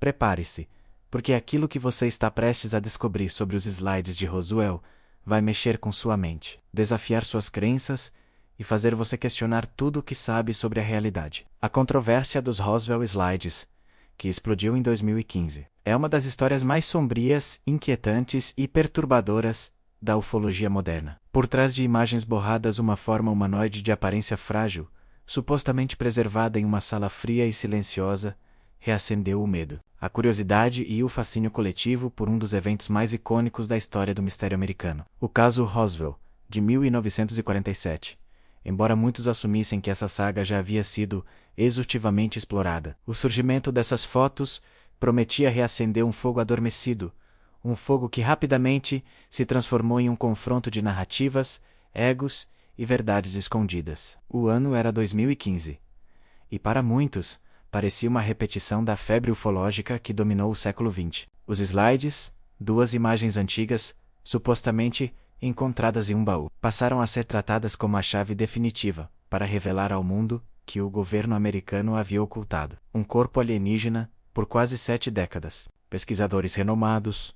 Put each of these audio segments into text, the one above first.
prepare-se, porque aquilo que você está prestes a descobrir sobre os slides de Roswell vai mexer com sua mente, desafiar suas crenças e fazer você questionar tudo o que sabe sobre a realidade. A controvérsia dos Roswell Slides, que explodiu em 2015, é uma das histórias mais sombrias, inquietantes e perturbadoras da ufologia moderna. Por trás de imagens borradas, uma forma humanoide de aparência frágil, supostamente preservada em uma sala fria e silenciosa, reacendeu o medo, a curiosidade e o fascínio coletivo por um dos eventos mais icônicos da história do mistério americano. O caso Roswell, de 1947. Embora muitos assumissem que essa saga já havia sido exaustivamente explorada, o surgimento dessas fotos prometia reacender um fogo adormecido, um fogo que rapidamente se transformou em um confronto de narrativas, egos e verdades escondidas. O ano era 2015, e para muitos, parecia uma repetição da febre ufológica que dominou o século XX. Os slides, duas imagens antigas, supostamente encontradas em um baú, passaram a ser tratadas como a chave definitiva para revelar ao mundo que o governo americano havia ocultado um corpo alienígena por quase 7 décadas. Pesquisadores renomados,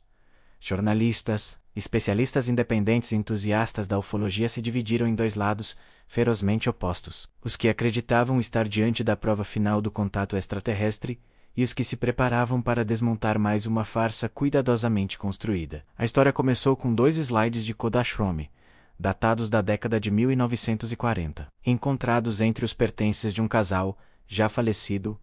jornalistas, especialistas independentes e entusiastas da ufologia se dividiram em dois lados ferozmente opostos: os que acreditavam estar diante da prova final do contato extraterrestre e os que se preparavam para desmontar mais uma farsa cuidadosamente construída. A história começou com 2 slides de Kodachrome, datados da década de 1940, encontrados entre os pertences de um casal, já falecido,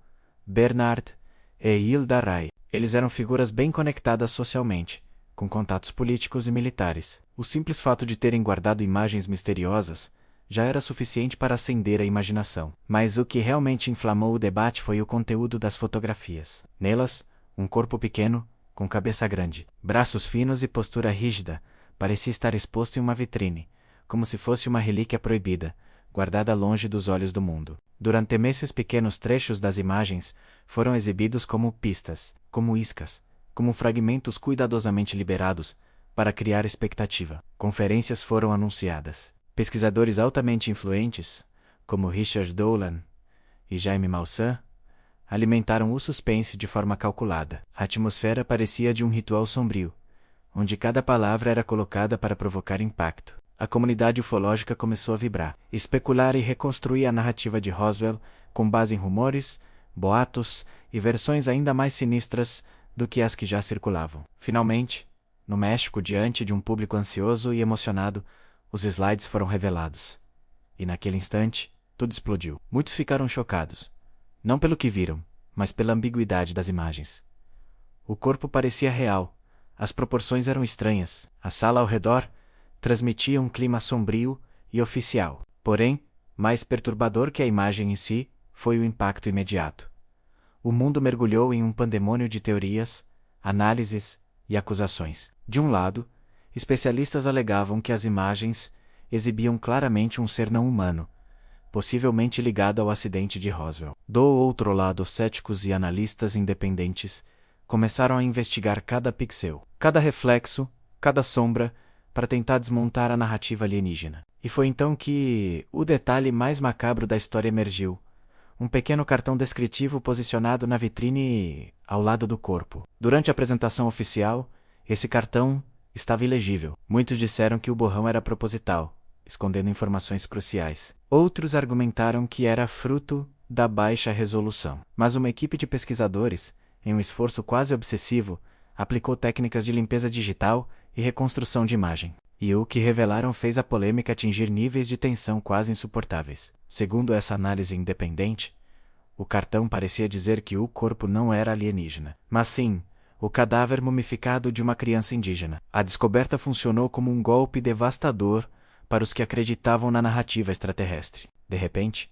Bernard e Hilda Ray. Eles eram figuras bem conectadas socialmente, com contatos políticos e militares. O simples fato de terem guardado imagens misteriosas já era suficiente para acender a imaginação. Mas o que realmente inflamou o debate foi o conteúdo das fotografias. Nelas, um corpo pequeno, com cabeça grande, braços finos e postura rígida, parecia estar exposto em uma vitrine, como se fosse uma relíquia proibida, guardada longe dos olhos do mundo. Durante meses, pequenos trechos das imagens foram exibidos como pistas, como iscas, como fragmentos cuidadosamente liberados para criar expectativa. Conferências foram anunciadas. Pesquisadores altamente influentes, como Richard Dolan e Jaime Maussan, alimentaram o suspense de forma calculada. A atmosfera parecia de um ritual sombrio, onde cada palavra era colocada para provocar impacto. A comunidade ufológica começou a vibrar, especular e reconstruir a narrativa de Roswell com base em rumores, boatos e versões ainda mais sinistras do que as que já circulavam. Finalmente, no México, diante de um público ansioso e emocionado, os slides foram revelados. E naquele instante, tudo explodiu. Muitos ficaram chocados, não pelo que viram, mas pela ambiguidade das imagens. O corpo parecia real, as proporções eram estranhas, a sala ao redor transmitia um clima sombrio e oficial. Porém, mais perturbador que a imagem em si, foi o impacto imediato. O mundo mergulhou em um pandemônio de teorias, análises e acusações. De um lado, especialistas alegavam que as imagens exibiam claramente um ser não humano, possivelmente ligado ao acidente de Roswell. Do outro lado, céticos e analistas independentes começaram a investigar cada pixel, cada reflexo, cada sombra, para tentar desmontar a narrativa alienígena. E foi então que o detalhe mais macabro da história emergiu: um pequeno cartão descritivo posicionado na vitrine ao lado do corpo. Durante a apresentação oficial, esse cartão estava ilegível. Muitos disseram que o borrão era proposital, escondendo informações cruciais. Outros argumentaram que era fruto da baixa resolução. Mas uma equipe de pesquisadores, em um esforço quase obsessivo, aplicou técnicas de limpeza digital e reconstrução de imagem. E o que revelaram fez a polêmica atingir níveis de tensão quase insuportáveis. Segundo essa análise independente, o cartão parecia dizer que o corpo não era alienígena, mas sim o cadáver mumificado de uma criança indígena. A descoberta funcionou como um golpe devastador para os que acreditavam na narrativa extraterrestre. De repente,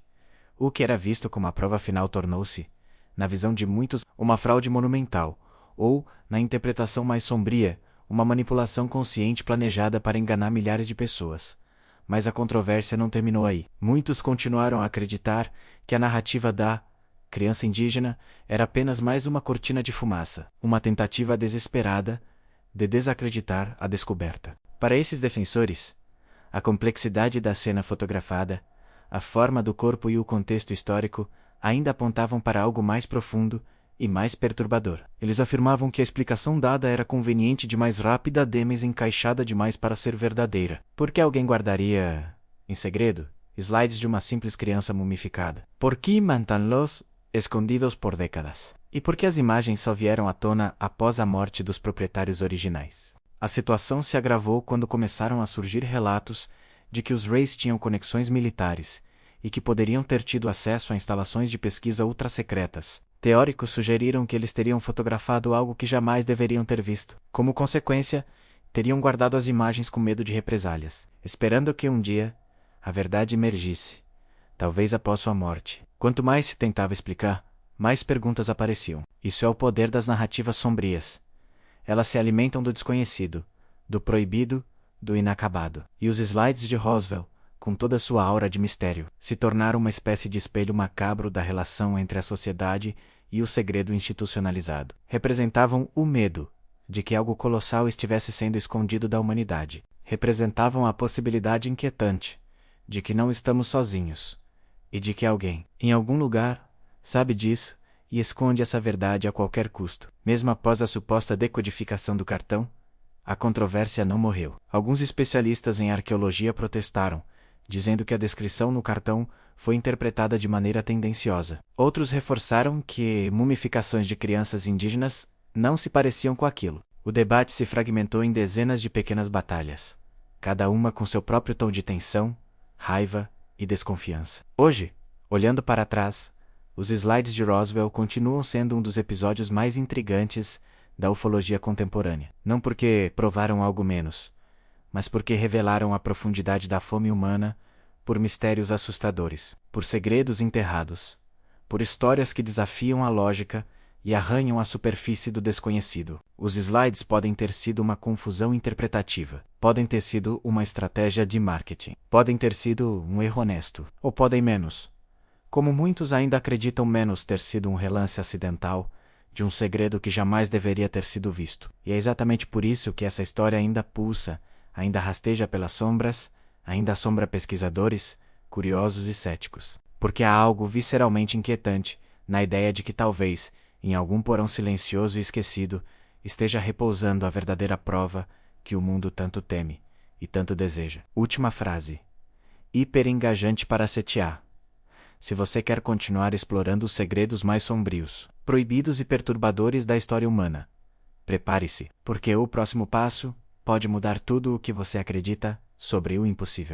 o que era visto como a prova final tornou-se, na visão de muitos, uma fraude monumental, ou, na interpretação mais sombria, uma manipulação consciente planejada para enganar milhares de pessoas. Mas a controvérsia não terminou aí. Muitos continuaram a acreditar que a narrativa da criança indígena era apenas mais uma cortina de fumaça, uma tentativa desesperada de desacreditar a descoberta. Para esses defensores, a complexidade da cena fotografada, a forma do corpo e o contexto histórico ainda apontavam para algo mais profundo e mais perturbador. Eles afirmavam que a explicação dada era conveniente demais, rápida demais, encaixada demais para ser verdadeira. Por que alguém guardaria, em segredo, slides de uma simples criança mumificada? Por que mantam-los escondidos por décadas? E por que as imagens só vieram à tona após a morte dos proprietários originais? A situação se agravou quando começaram a surgir relatos de que os Rays tinham conexões militares e que poderiam ter tido acesso a instalações de pesquisa ultrasecretas. Teóricos sugeriram que eles teriam fotografado algo que jamais deveriam ter visto. Como consequência, teriam guardado as imagens com medo de represálias, esperando que um dia a verdade emergisse, talvez após sua morte. Quanto mais se tentava explicar, mais perguntas apareciam. Isso é o poder das narrativas sombrias. Elas se alimentam do desconhecido, do proibido, do inacabado. E os slides de Roswell, com toda sua aura de mistério, se tornaram uma espécie de espelho macabro da relação entre a sociedade e o segredo institucionalizado. Representavam o medo de que algo colossal estivesse sendo escondido da humanidade. Representavam a possibilidade inquietante de que não estamos sozinhos e de que alguém, em algum lugar, sabe disso e esconde essa verdade a qualquer custo. Mesmo após a suposta decodificação do cartão, a controvérsia não morreu. Alguns especialistas em arqueologia protestaram, dizendo que a descrição no cartão foi interpretada de maneira tendenciosa. Outros reforçaram que mumificações de crianças indígenas não se pareciam com aquilo. O debate se fragmentou em dezenas de pequenas batalhas, cada uma com seu próprio tom de tensão, raiva e desconfiança. Hoje, olhando para trás, os slides de Roswell continuam sendo um dos episódios mais intrigantes da ufologia contemporânea. Não porque provaram algo menos, mas porque revelaram a profundidade da fome humana por mistérios assustadores, por segredos enterrados, por histórias que desafiam a lógica e arranham a superfície do desconhecido. Os slides podem ter sido uma confusão interpretativa, podem ter sido uma estratégia de marketing, podem ter sido um erro honesto, ou podem menos, como muitos ainda acreditam, menos ter sido um relance acidental de um segredo que jamais deveria ter sido visto. E é exatamente por isso que essa história ainda pulsa, ainda rasteja pelas sombras, ainda assombra pesquisadores, curiosos e céticos. Porque há algo visceralmente inquietante na ideia de que talvez, em algum porão silencioso e esquecido, esteja repousando a verdadeira prova que o mundo tanto teme e tanto deseja. Última frase. Hiper engajante para setear. Se você quer continuar explorando os segredos mais sombrios, proibidos e perturbadores da história humana, prepare-se, porque o próximo passo pode mudar tudo o que você acredita sobre o impossível.